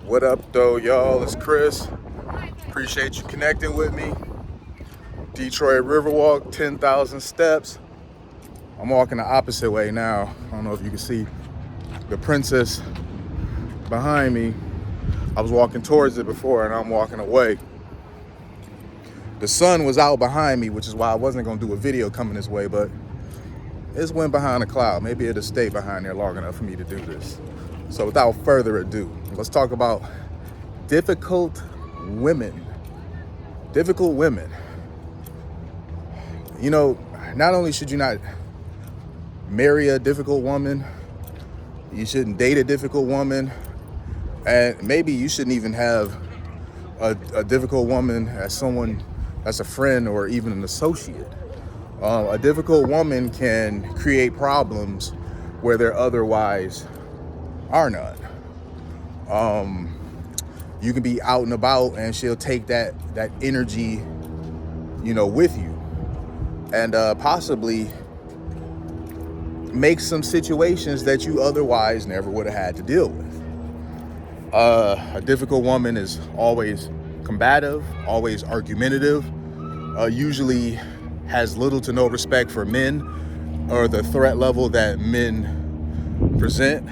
What up, though, y'all? It's Chris. Appreciate you connecting with me. Detroit Riverwalk, 10,000 steps. I'm walking the opposite way now. I don't know if you can see the Princess behind me. I was walking towards it before, and I'm walking away. The sun was out behind me, which is why I wasn't going to do a video coming this way, but it went behind a cloud. Maybe it'll stay behind there long enough for me to do this. So without further ado, let's talk about difficult women. Difficult women. You know, not only should you not marry a difficult woman, you shouldn't date a difficult woman, and maybe you shouldn't even have a difficult woman as someone that's a friend or even an associate. A difficult woman can create problems where there otherwise are none. You can be out and about and she'll take that energy, with you, and possibly make some situations that you otherwise never would have had to deal with. A difficult woman is always combative, always argumentative, usually has little to no respect for men or the threat level that men present,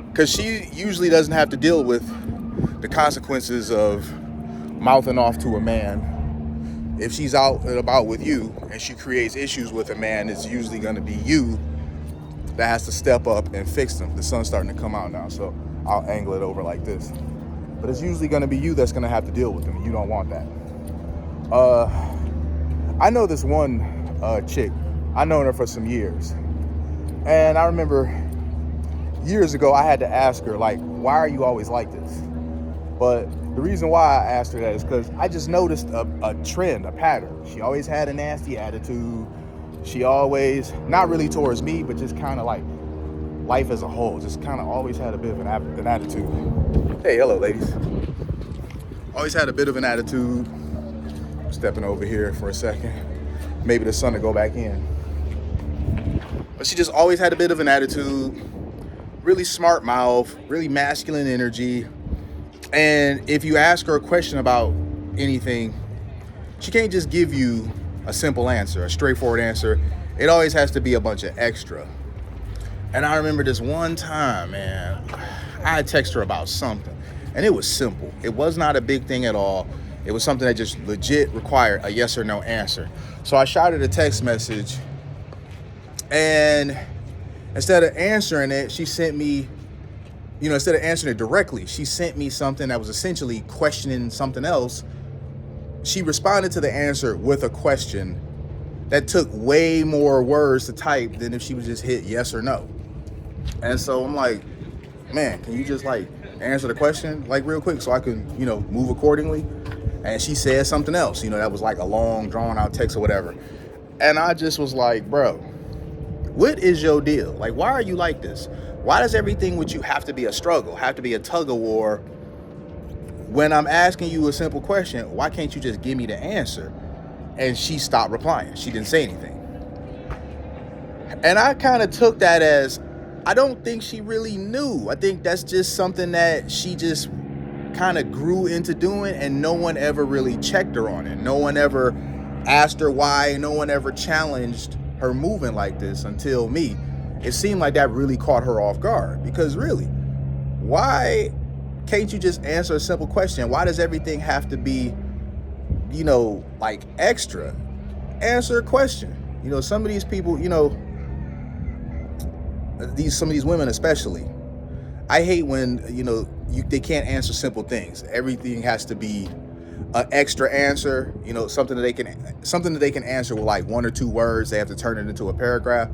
because she usually doesn't have to deal with the consequences of mouthing off to a man. If she's out and about with you and she creates issues with a man, it's usually going to be you that has to step up and fix them. The sun's starting to come out now, so I'll angle it over like this. But it's usually going to be you that's going to have to deal with them. You don't want that. I know this one chick. I've known her for some years. And I remember years ago, I had to ask her, like, why are you always like this? But the reason why I asked her that is because I just noticed a trend, a pattern. She always had a nasty attitude. She always, not really towards me, but just kind of like life as a whole, just kind of always had a bit of an attitude. Hey, hello, ladies. Always had a bit of an attitude. Stepping over here for a second. Maybe the sun to go back in. But she just always had a bit of an attitude. Really smart mouth, really masculine energy. And if you ask her a question about anything, she can't just give you a simple answer, a straightforward answer. It always has to be a bunch of extra. And I remember this one time, man, I had texted her about something, and it was simple. It was not a big thing at all. It was something that just legit required a yes or no answer. So I shot her a text message, and instead of answering it, she sent me, instead of answering it directly, she sent me something that was essentially questioning something else. She responded to the answer with a question that took way more words to type than if she would just hit yes or no. And so I'm like, man, can you just answer the question real quick so I can, move accordingly? And she said something else, that was like a long drawn out text or whatever. And I just was like, bro, what is your deal? Why are you like this? Why does everything with you have to be a struggle, have to be a tug of war? When I'm asking you a simple question, why can't you just give me the answer? And she stopped replying. She didn't say anything. And I kind of took that as, I don't think she really knew. I think that's just something that she just kind of grew into doing, and no one ever really checked her on it. No one ever asked her why. No one ever challenged her moving like this until me. It seemed like that really caught her off guard, because really, why can't you just answer a simple question? Why does everything have to be, extra? Answer a question. Some of these people, some of these women especially, I hate when, they can't answer simple things. Everything has to be an extra answer, something that they can answer with one or two words. They have to turn it into a paragraph.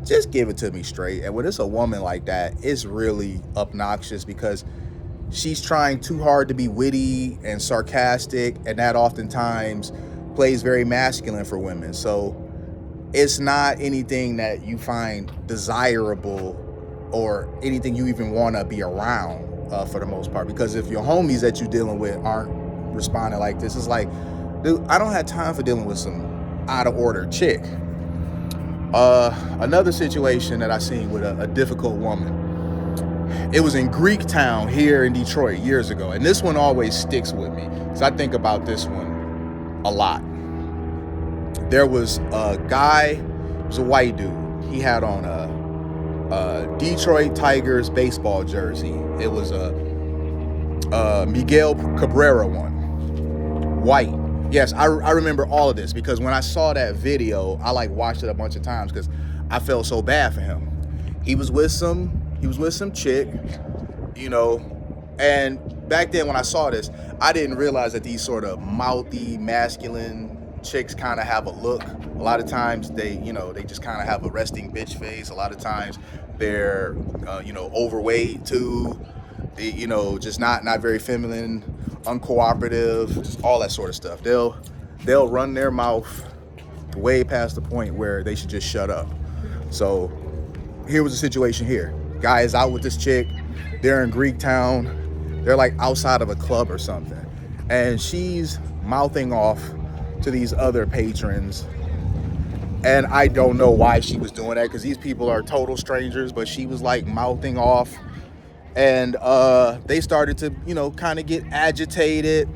Just give it to me straight. And when it's a woman like that, it's really obnoxious, because she's trying too hard to be witty and sarcastic, and that oftentimes plays very masculine for women. So it's not anything that you find desirable or anything you even want to be around for the most part. Because if your homies that you're dealing with aren't responding like this, it's like, dude, I don't have time for dealing with some out of order chick. Another situation that I seen with a difficult woman. It was in Greektown here in Detroit years ago. And this one always sticks with me. So I think about this one a lot. There was a guy, it was a white dude. He had on a Detroit Tigers baseball jersey. It was a Miguel Cabrera one, white. Yes, I remember all of this because when I saw that video, I like watched it a bunch of times because I felt so bad for him. He was with some chick, you know, and back then when I saw this, I didn't realize that these sort of mouthy, masculine chicks kind of have a look. A lot of times they just kind of have a resting bitch face. A lot of times they're, overweight too, just not very feminine, uncooperative, just all that sort of stuff. They'll run their mouth way past the point where they should just shut up. So here was the situation here. Guy is out with this chick. They're in Greektown. They're like outside of a club or something. And she's mouthing off to these other patrons. And I don't know why she was doing that because these people are total strangers, but she was like mouthing off. And they started to, kind of get agitated.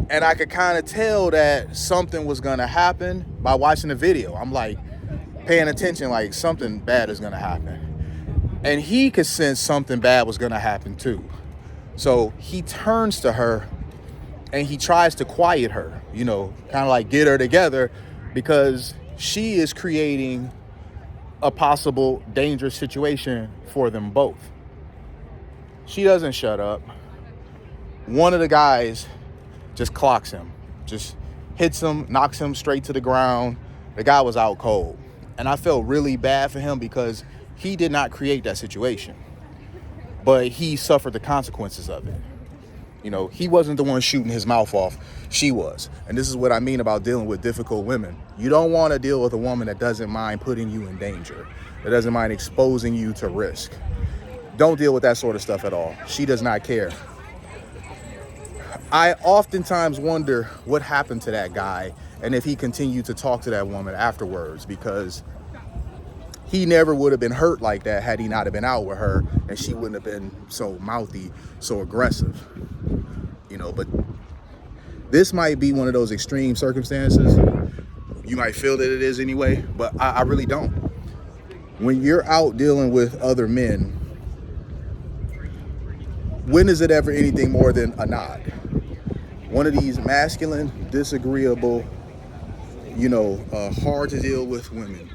And I could kind of tell that something was going to happen by watching the video. I'm like paying attention, like something bad is going to happen. And he could sense something bad was going to happen too. So he turns to her and he tries to quiet her, kind of like get her together because she is creating a possible dangerous situation for them both. She doesn't shut up. One of the guys just clocks him, just hits him, knocks him straight to the ground. The guy was out cold. And I felt really bad for him because he did not create that situation, but he suffered the consequences of it. He wasn't the one shooting his mouth off. She was. And this is what I mean about dealing with difficult women. You don't want to deal with a woman that doesn't mind putting you in danger, that doesn't mind exposing you to risk. Don't deal with that sort of stuff at all. She does not care. I oftentimes wonder what happened to that guy and if he continued to talk to that woman afterwards, because he never would have been hurt like that had he not have been out with her, and she wouldn't have been so mouthy, so aggressive. But this might be one of those extreme circumstances. You might feel that it is anyway, but I really don't. When you're out dealing with other men, when is it ever anything more than a nod? One of these masculine, disagreeable, hard to deal with women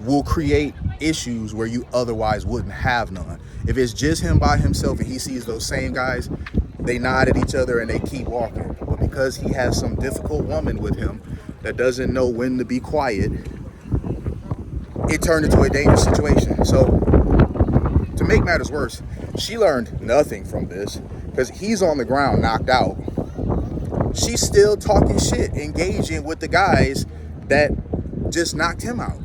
will create issues where you otherwise wouldn't have none. If it's just him by himself and he sees those same guys, they nod at each other and they keep walking. But because he has some difficult woman with him that doesn't know when to be quiet, it turned into a dangerous situation. So to make matters worse, she learned nothing from this because he's on the ground knocked out. She's still talking shit, engaging with the guys that just knocked him out.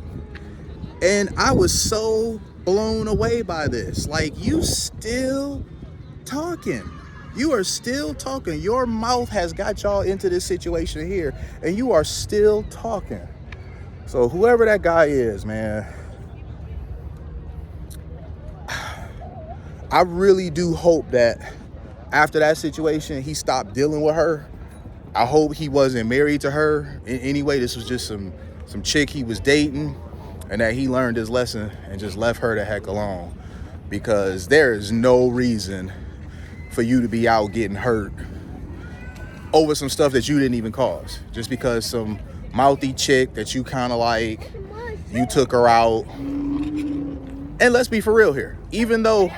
And I was so blown away by this. Like, you still talking. You are still talking. Your mouth has got y'all into this situation here, and you are still talking. So whoever that guy is, man, I really do hope that after that situation, he stopped dealing with her. I hope he wasn't married to her in any way. This was just some chick he was dating, and that he learned his lesson and just left her the heck alone, because there is no reason for you to be out getting hurt over some stuff that you didn't even cause, just because some mouthy chick that you kind of like, you took her out. And let's be for real here, even though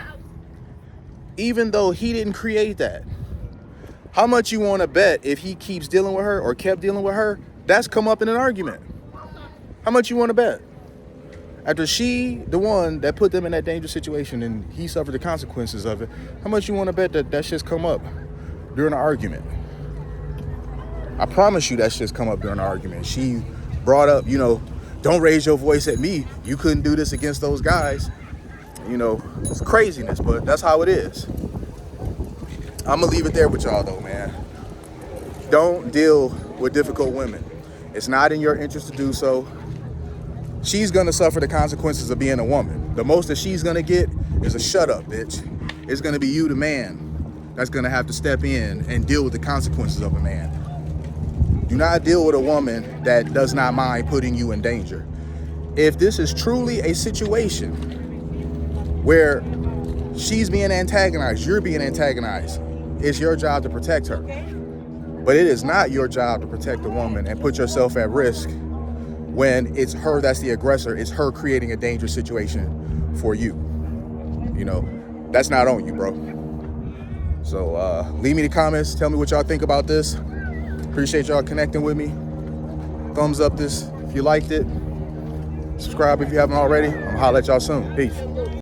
he didn't create that, how much you want to bet if he keeps dealing with her or kept dealing with her, that's come up in an argument? How much you want to bet? After she, the one that put them in that dangerous situation, and he suffered the consequences of it, how much you want to bet that shit's come up during an argument? I promise you that shit's come up during an argument. She brought up, don't raise your voice at me. You couldn't do this against those guys. It's craziness, but that's how it is. I'm going to leave it there with y'all, though, man. Don't deal with difficult women. It's not in your interest to do so. She's going to suffer the consequences of being a woman. The most that she's going to get is a shut up, bitch. It's gonna be you, the man, that's gonna have to step in and deal with the consequences of a man. Do not deal with a woman that does not mind putting you in danger. If this is truly a situation where she's being antagonized, you're being antagonized, it's your job to protect her. But it is not your job to protect a woman and put yourself at risk when it's her that's the aggressor. It's her creating a dangerous situation for you. You know, that's not on you, bro. So leave me the comments. Tell me what y'all think about this. Appreciate y'all connecting with me. Thumbs up this if you liked it. Subscribe if you haven't already. I'm gonna holler at y'all soon. Peace.